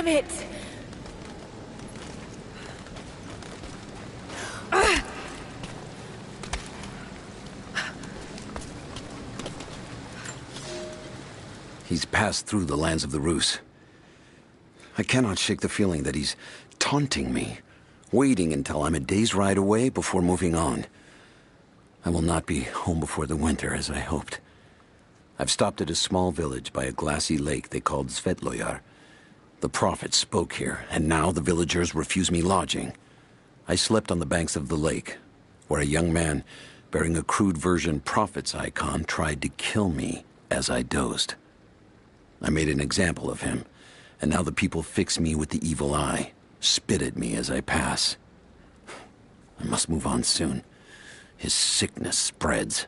Damn it! He's passed through the lands of the Rus. I cannot shake the feeling that he's taunting me, waiting until I'm a day's ride away before moving on. I will not be home before the winter, as I hoped. I've stopped at a small village by a glassy lake they called Svetloyar. The prophet spoke here, and now the villagers refuse me lodging. I slept on the banks of the lake, where a young man bearing a crude version prophet's icon tried to kill me as I dozed. I made an example of him, and now the people fix me with the evil eye, spit at me as I pass. I must move on soon. His sickness spreads.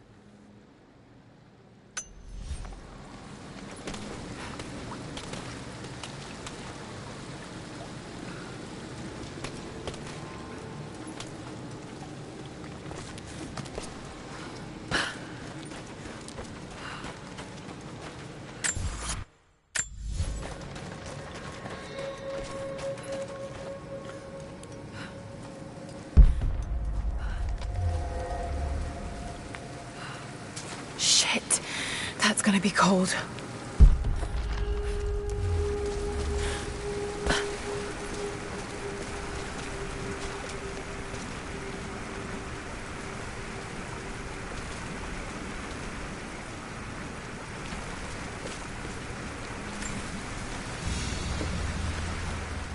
That's gonna be cold.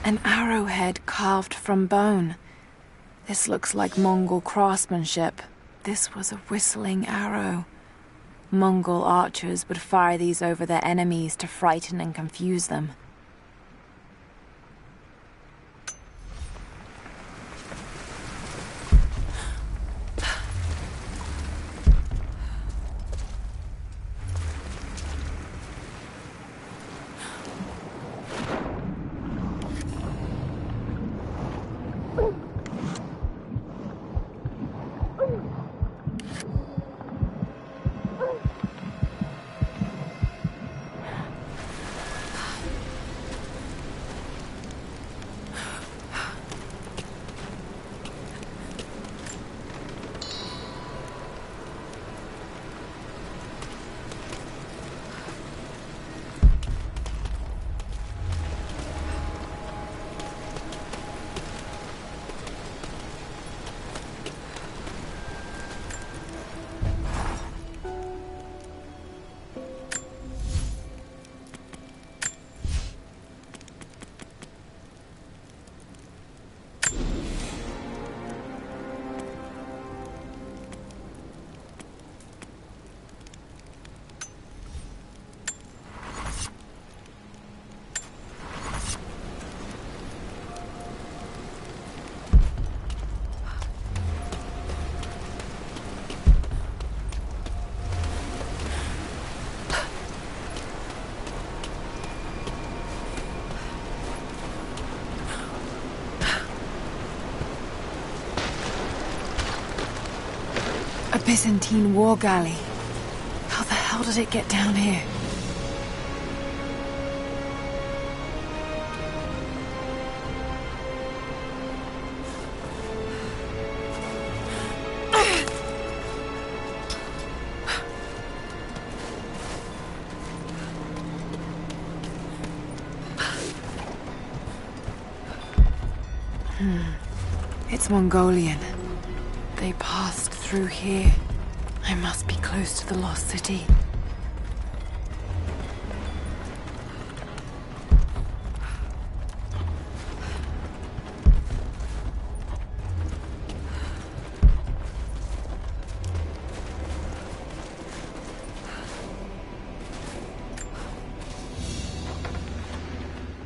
An arrowhead carved from bone. This looks like Mongol craftsmanship. This was a whistling arrow. Mongol archers would fire these over their enemies to frighten and confuse them. A Byzantine war galley. How the hell did it get down here? It's Mongolian. They passed through here. I must be close to the lost city.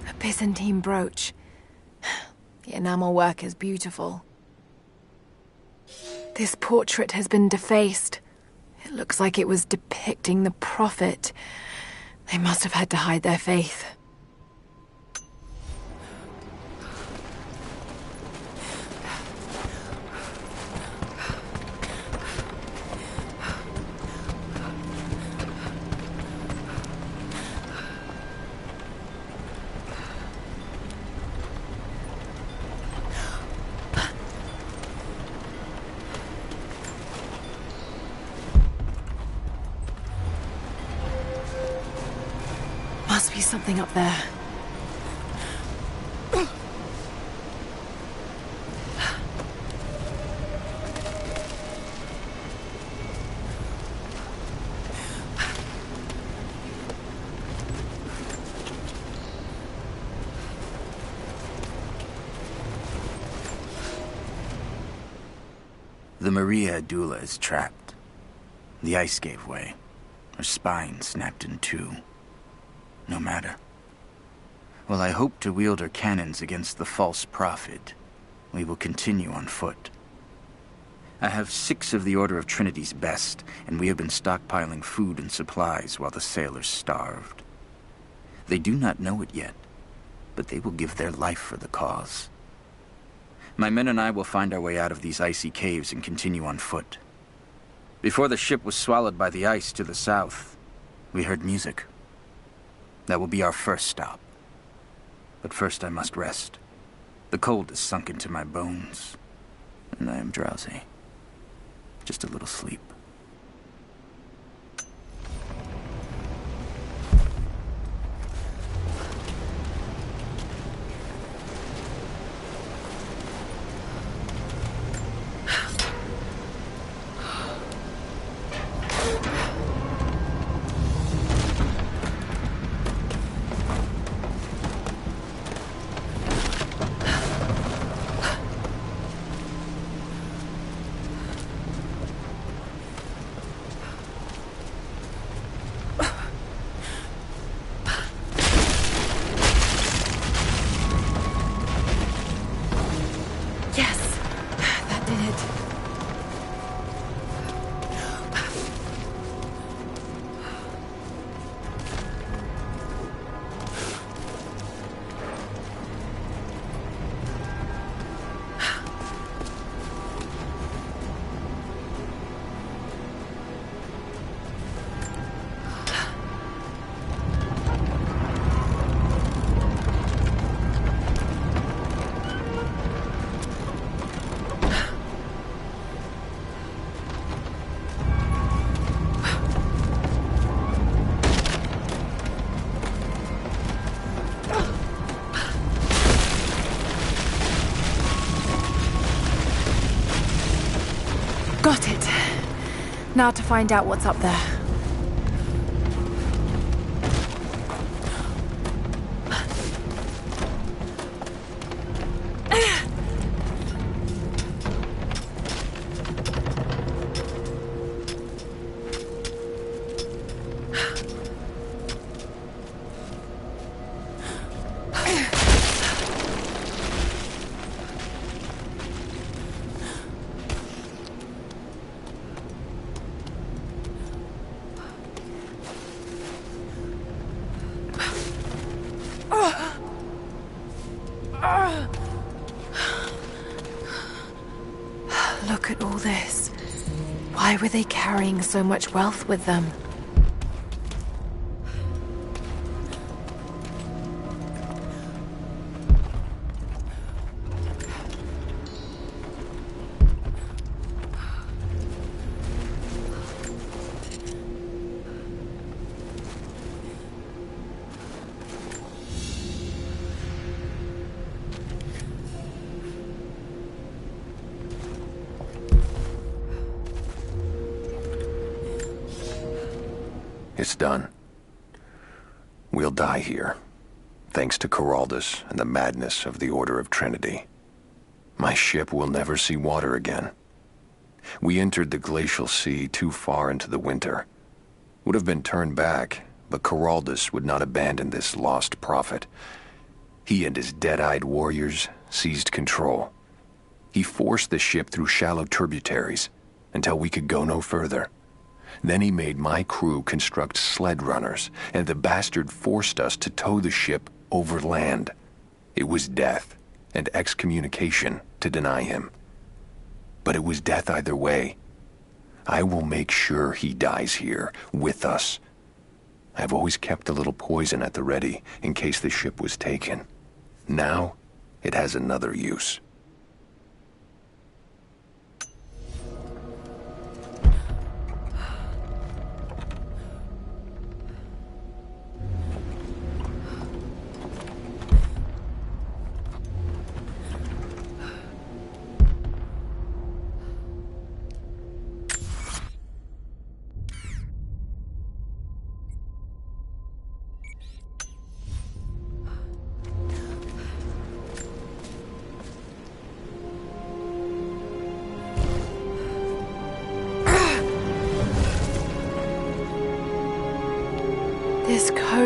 A Byzantine brooch. The enamel work is beautiful. This portrait has been defaced. It looks like it was depicting the prophet. They must have had to hide their faith. must be something up there. The Maria Adula is trapped. The ice gave way. Her spine snapped in two. No matter. While I hope to wield her cannons against the false prophet, we will continue on foot. I have 6 of the Order of Trinity's best, and we have been stockpiling food and supplies while the sailors starved. They do not know it yet, but they will give their life for the cause. My men and I will find our way out of these icy caves and continue on foot. Before the ship was swallowed by the ice to the south, we heard music. That will be our first stop. But first I must rest. The cold has sunk into my bones, and I am drowsy. Just a little sleep. Got it. Now to find out what's up there. Look at all this. Why were they carrying so much wealth with them? It's done. We'll die here, thanks to Coraldus and the madness of the Order of Trinity. My ship will never see water again. We entered the glacial sea too far into the winter. Would have been turned back, but Coraldus would not abandon this lost prophet. He and his dead-eyed warriors seized control. He forced the ship through shallow tributaries until we could go no further. Then he made my crew construct sled runners, and the bastard forced us to tow the ship over land. It was death and excommunication to deny him. But it was death either way. I will make sure he dies here, with us. I've always kept a little poison at the ready in case the ship was taken. Now, it has another use.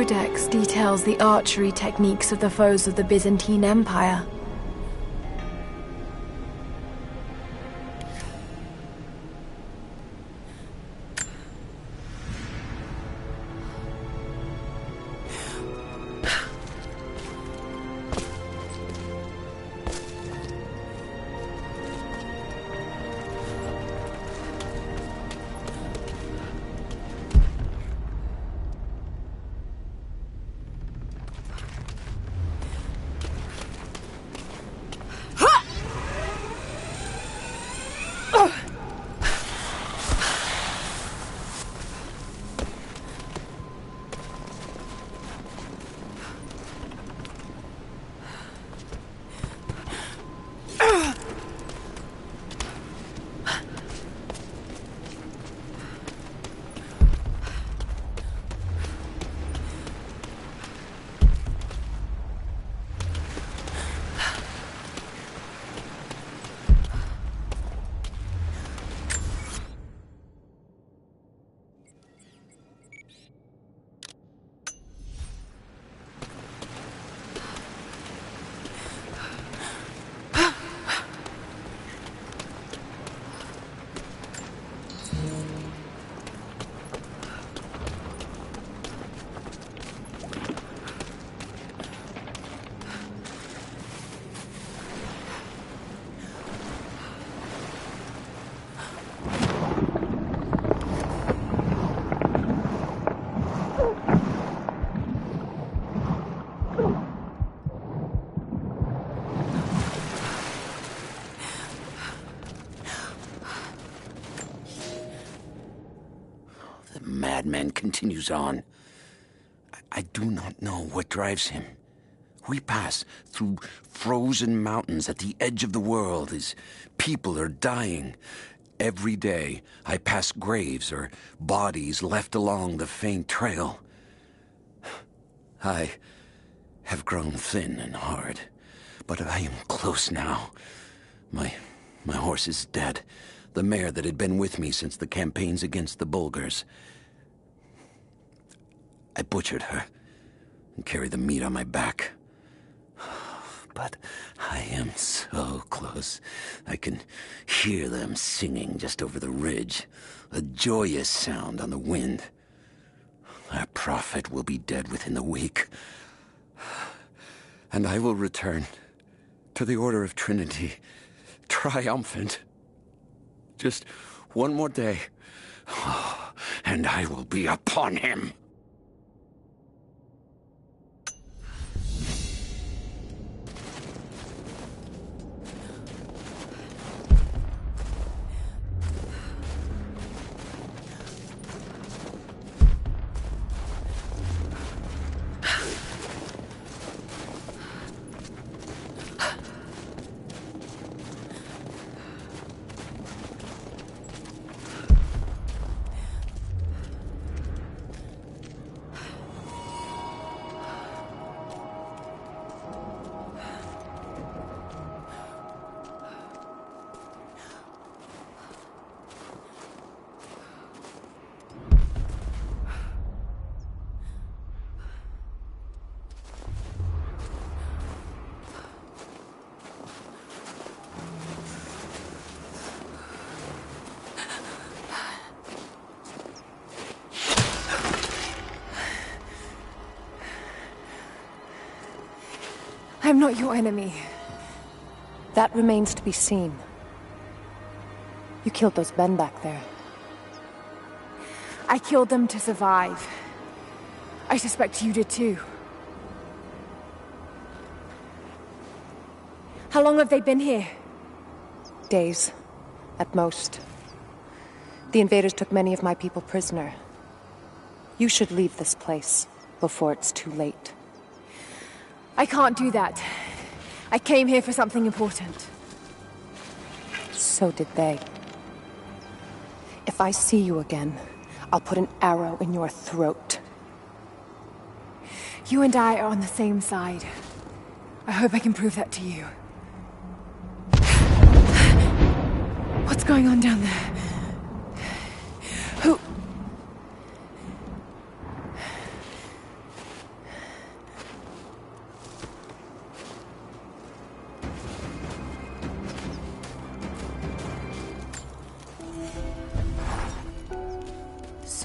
codex details the archery techniques of the foes of the Byzantine Empire. Madman continues on. I do not know what drives him. We pass through frozen mountains at the edge of the world as people are dying. Every day, I pass graves or bodies left along the faint trail. I have grown thin and hard, but I am close now. My horse is dead. The mare that had been with me since the campaigns against the Bulgars. I butchered her and carried the meat on my back. But I am so close. I can hear them singing just over the ridge, a joyous sound on the wind. Our prophet will be dead within the week. And I will return to the Order of Trinity, triumphant. Just one more day, and I will be upon him. I'm not your enemy. That remains to be seen. You killed those men back there. I killed them to survive. I suspect you did too. How long have they been here? Days, at most. The invaders took many of my people prisoner. You should leave this place before it's too late. I can't do that. I came here for something important. So did they. If I see you again, I'll put an arrow in your throat. You and I are on the same side. I hope I can prove that to you. What's going on down there? Who...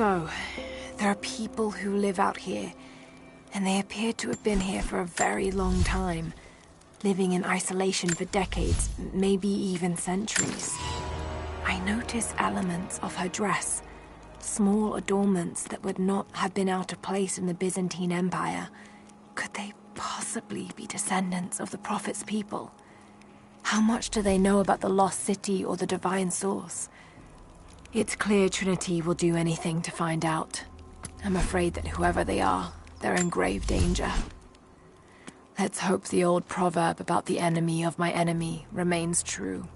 So, there are people who live out here, and they appear to have been here for a very long time, living in isolation for decades, maybe even centuries. I notice elements of her dress, small adornments that would not have been out of place in the Byzantine Empire. Could they possibly be descendants of the Prophet's people? How much do they know about the lost city or the divine source? It's clear Trinity will do anything to find out. I'm afraid that whoever they are, they're in grave danger. Let's hope the old proverb about the enemy of my enemy remains true.